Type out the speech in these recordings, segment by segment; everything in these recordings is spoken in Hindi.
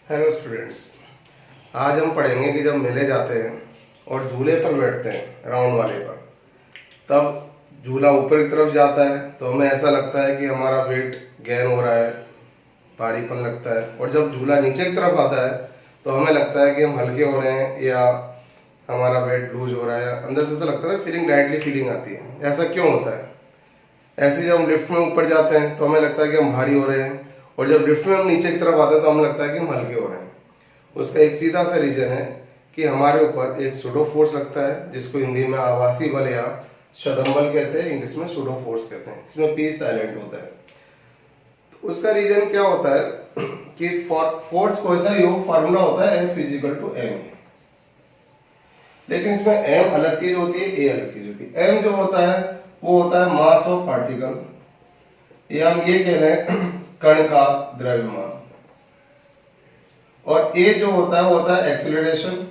हेलो स्टूडेंट्स, आज हम पढ़ेंगे कि जब मेले जाते हैं और झूले पर बैठते हैं राउंड वाले पर, तब झूला ऊपर की तरफ जाता है तो हमें ऐसा लगता है कि हमारा वेट गेन हो रहा है, भारीपन लगता है। और जब झूला नीचे की तरफ आता है तो हमें लगता है कि हम हल्के हो रहे हैं या हमारा वेट लूज हो रहा है। अंदर से ऐसा लगता है, फीलिंग लाइटली फीलिंग आती है। ऐसा क्यों होता है? ऐसे जब हम लिफ्ट में ऊपर जाते हैं तो हमें लगता है कि हम भारी हो रहे हैं, और जब लिफ्ट में हम नीचे की तरफ आते हैं तो हमें लगता है कि हम हल्के हो रहे हैं। उसका एक सीधा सा रीजन है कि हमारे ऊपर एक सूडो फोर्स लगता है, जिसको हिंदी में आभासी बल या शदम कहते हैं, इंग्लिश में सूडो फोर्स कहते हैं। इसमें पी साइलेंट होता है। तो उसका रीजन क्या होता है कि फोर्स कोई सा योग फार्मूला होता है F इजिकल टू M, लेकिन इसमें M अलग चीज होती है, A अलग चीज होती है। M जो होता है वो होता है मास ऑफ पार्टिकल, या हम ये कह रहे हैं कण का द्रव्यमान, और A जो होता है वो होता है एक्सीलरेशन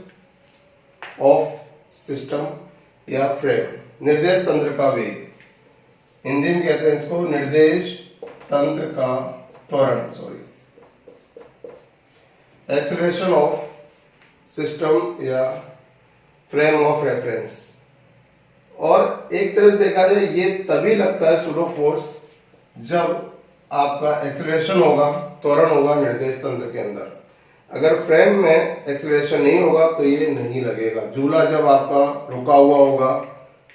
ऑफ सिस्टम या फ्रेम, निर्देश तंत्र का वेग। हिंदी में कहते हैं इसको निर्देश तंत्र का त्वरण, एक्सीलरेशन ऑफ सिस्टम या फ्रेम ऑफ रेफरेंस। और एक तरह से देखा जाए ये तभी लगता है सूडो फोर्स जब आपका एक्सीलरेशन होगा, त्वरण होगा निर्देश तंत्र के अंदर। अगर फ्रेम में एक्सीलरेशन नहीं होगा तो ये नहीं लगेगा। झूला जब आपका रुका हुआ होगा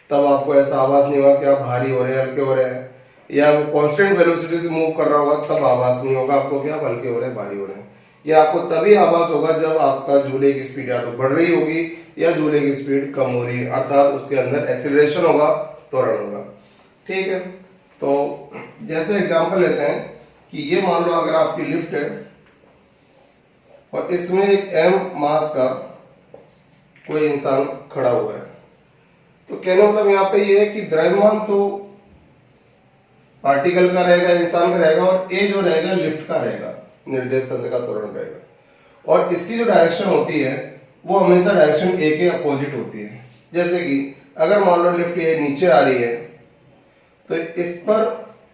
तब आपको ऐसा आवाज नहीं होगा कि आप भारी हो रहे हैं, हल्के हो रहे हैं, या वो कांस्टेंट वेलोसिटी से मूव कर रहा होगा तब आवाज नहीं होगा आपको कि आप हल्के हो रहे हैं, भारी हो रहे हैं। ये आपको तभी आवाज होगा जब आपका झूले की स्पीड या तो बढ़ रही होगी या झूले की स्पीड कम हो रही है, अर्थात उसके अंदर एक्सीलरेशन होगा, त्वरण होगा। ठीक है, तो जैसे एग्जांपल लेते हैं कि ये मान लो अगर आपकी लिफ्ट है और इसमें एक M मास का कोई इंसान खड़ा हुआ है, तो कहने मतलब यहाँ पे ये है कि द्रव्यमान तो पार्टिकल का रहेगा, इंसान का रहेगा, और A जो रहेगा लिफ्ट का रहेगा, निर्देश तंत्र का त्वरण रहेगा। और इसकी जो डायरेक्शन होती है वो हमेशा डायरेक्शन A के अपोजिट होती है। जैसे कि अगर मान लो लिफ्ट ये नीचे आ रही है तो इस पर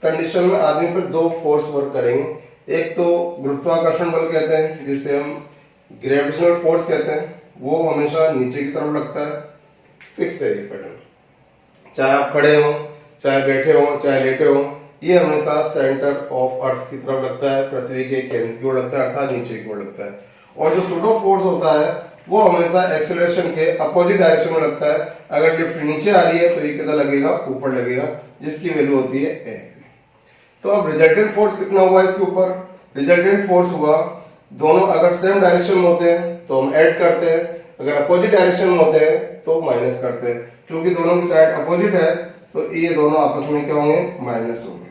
कंडीशन में आदमी पर दो फोर्स वर्क करेंगे। एक तो गुरुत्वाकर्षण बल कहते हैं, जिसे हम ग्रेविटेशनल फोर्स कहते हैं, वो हमेशा नीचे की तरफ लगता है, फिक्स है ये पैटर्न। चाहे आप खड़े हो, चाहे बैठे हो, चाहे लेटे हो, ये हमेशा सेंटर ऑफ अर्थ की तरफ लगता है, पृथ्वी के केंद्र की ओर लगता है, अर्थात नीचे की ओर लगता है। और जो सूडो फोर्स होता है वो हमेशा एक्सीलरेशन के अपोजिट डायरेक्शन में लगता है। अगर लिफ्ट नीचे आ रही है तो ये कितना लगेगा, ऊपर लगेगा, जिसकी वैल्यू होती है A। तो अब रिजल्टेंट फोर्स कितना हुआ इसके ऊपर? रिजल्टेंट फोर्स हुआ, दोनों अगर सेम डायरेक्शन में होते हैं तो हम ऐड करते हैं, अगर अपोजिट डायरेक्शन में होते हैं तो माइनस करते हैं। क्योंकि दोनों की साइड अपोजिट है तो ये दोनों आपस में क्या होंगे, माइनस होंगे।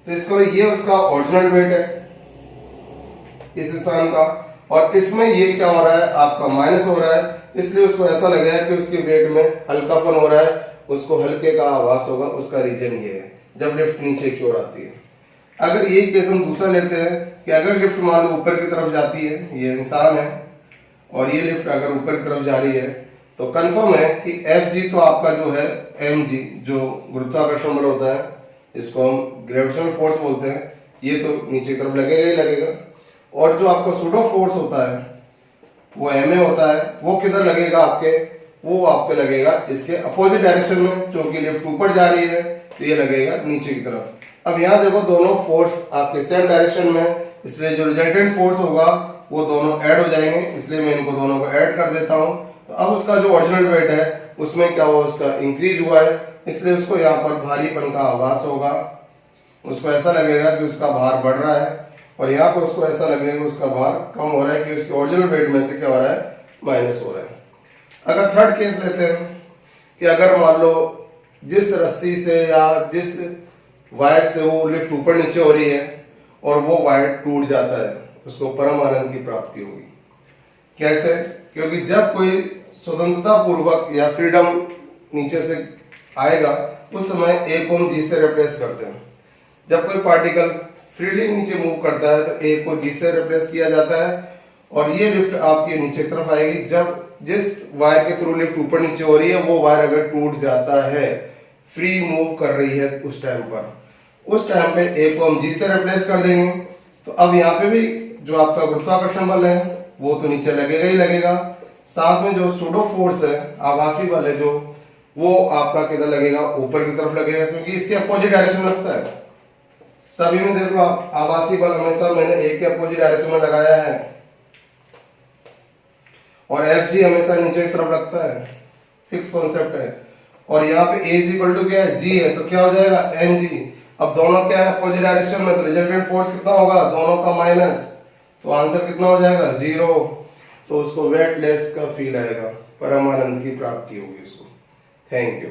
तो इसका ये उसका ओरिजिनल वेट है इस स्थान का, और इसमें ये क्या हो रहा है, आपका माइनस हो रहा है, इसलिए उसको ऐसा लगेगा कि उसके वेट में हल्कापन हो रहा है, उसको हल्के का आभास होगा। उसका रीजन ये है जब लिफ्ट नीचे की ओर आती है। अगर यही केस हम दूसरा लेते हैं कि अगर लिफ्ट मान लो ऊपर की तरफ जाती है, ये इंसान है और ये लिफ्ट अगर ऊपर की तरफ जा रही है, तो कंफर्म है कि Fg तो आपका जो है mg जो गुरुत्वाकर्षण बल होता है, इसको हम ग्रेविटेशनल फोर्स बोलते हैं, ये तो नीचे की तरफ लगेगा ही लगेगा। और जो आपका सूडो फोर्स होता है वो Ma होता है, वो किधर लगेगा आपके, वो आपके लगेगा इसके अपोजिट डायरेक्शन में, क्योंकि लिफ्ट ऊपर जा रही है तो ये लगेगा नीचे की तरफ। अब यहाँ देखो दोनों फोर्स आपके सेम डायरेक्शन में, इसलिए जो रिजल्टेंट फोर्स होगा वो दोनों ऐड हो जाएंगे, इसलिए मैं इनको दोनों को ऐड कर देता हूँ। तो अब उसका जो ओरिजिनल वेट है उसमें क्या हुआ, उसका इंक्रीज हुआ है, इसलिए उसको यहाँ पर भारीपन का आभास होगा। उसको ऐसा लगेगा कि उसका भार बढ़ रहा है, और यहाँ पर उसको ऐसा लगेगा उसका भार कम हो रहा है, कि उसके ओरिजिनल वेट में से क्या हो रहा है, माइनस हो रहा है। अगर थर्ड केस लेते हैं कि अगर मान लो जिस रस्सी से या जिस वायर से वो लिफ्ट ऊपर नीचे हो रही है और वो वायर टूट जाता है, उसको परम आनंद की प्राप्ति होगी। कैसे? क्योंकि जब कोई स्वतंत्रता पूर्वक या फ्रीडम नीचे से आएगा उस समय A को हम G से रिप्लेस करते हैं। जब कोई पार्टिकल फ्रीली नीचे मूव करता है तो A को G से रिप्लेस किया जाता है, और ये लिफ्ट आपके नीचे की तरफ आएगी जब जिस वायर के थ्रू लिफ्ट ऊपर नीचे हो रही है वो वायर अगर टूट जाता है, फ्री मूव कर रही है उस टाइम पे A को हम G से रिप्लेस कर देंगे। तो अब यहाँ पे भी जो आपका गुरुत्वाकर्षण बल है वो तो नीचे लगेगा ही लगेगा, साथ में जो सूडो फोर्स है, आभासी बल है जो, वो आपका किधर लगेगा, ऊपर की तरफ लगेगा, क्योंकि इसके अपोजिट डायरेक्शन में लगता है। सभी में देख लो आप, आभासी बल हमेशा मैंने ए के अपोजिट डायरेक्शन में लगाया है, और एफ जी हमेशा नीचे की तरफ लगता है, फिक्स कॉन्सेप्ट है। और यहाँ पे ए इज इक्वल टू क्या है, जी है, तो क्या हो जाएगा, एन जी। अब दोनों क्या है, अपोजिट डायरेक्शन में, तो रिजल्टेंट फोर्स कितना होगा, दोनों का माइनस, तो आंसर कितना हो जाएगा, 0। तो उसको वेटलेस का फील आएगा, परमानंद की प्राप्ति होगी उसको। Thank you.